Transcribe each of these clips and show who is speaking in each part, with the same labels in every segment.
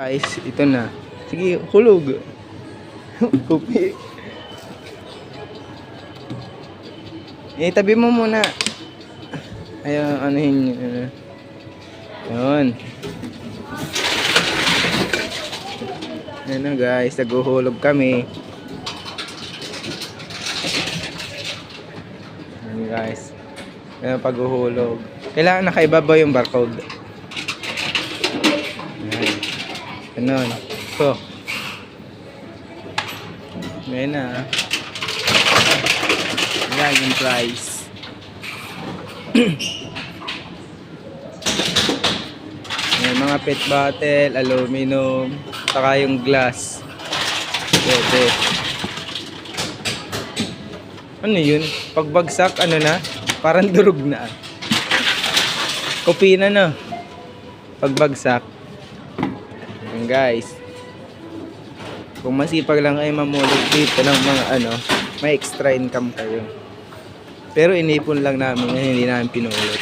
Speaker 1: Guys, ito na. Sige, hulog. Kupi. Tabi mo muna. Ayun, anuhin nyo. Ayun. Ayun na guys, naghuhulog kami. Ayun guys. Ayun, paghuhulog. Kailangan nakaibabaw yung barcode. Ayun. Ganun. So. Ayun na. Ayan yung price. May mga pet bottle, aluminum, saka yung glass. Pwede. Ano yun? Pagbagsak, ano na? Parang durog na. Kopi na. Pagbagsak. Ayan guys. Kung masipag lang kayo mamulog dito ng mga ano, may extra income kayo. Pero inipon lang namin yan, hindi namin pinulot.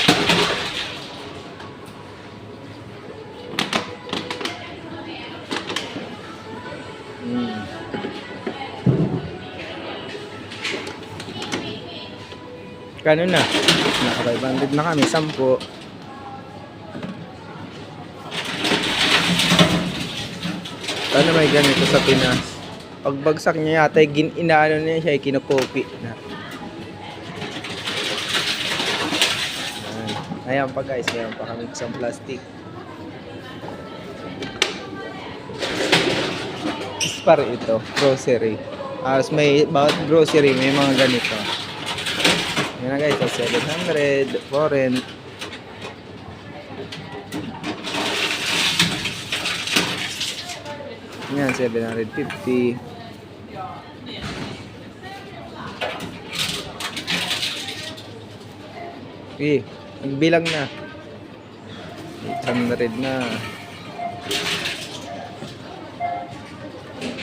Speaker 1: Kano na? Naka 500 na kami, 10. Paano may ganito sa Pinas? Pagbagsak niya yata, inaano niya siya, kinukopi na. Ayan pa guys, mayroon pa kami isang plastic. Para ito, grocery. May bawat grocery, may mga ganito. Yan na guys, 700, foreign. Yan, 750. Okay, nagbilang na. 800 na.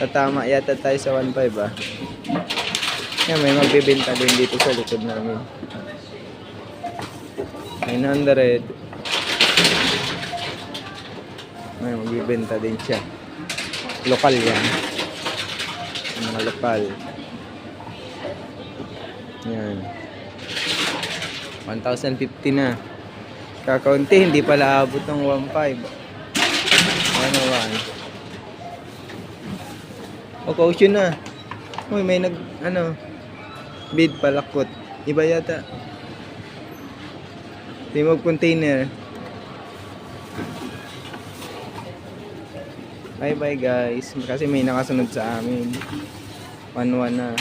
Speaker 1: Tatama yata tayo sa 1.5 ah. Yan, may magbibenta din dito sa likod namin. 900. May magbibenta din siya. Lokal yan. Mga lokal. Yan. 1,050 na. Kakaunti, hindi pala abot ng 1.5. Ano ba? O, caution na. Uy, may bid palakot. Iba yata. Timog container. Bye bye guys. Kasi may nakasunod sa amin. 1-1 na.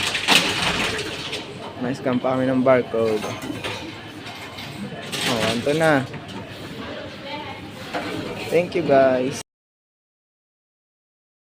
Speaker 1: Na-scam pa kami ng barcode. Oh, anto na. Thank you guys.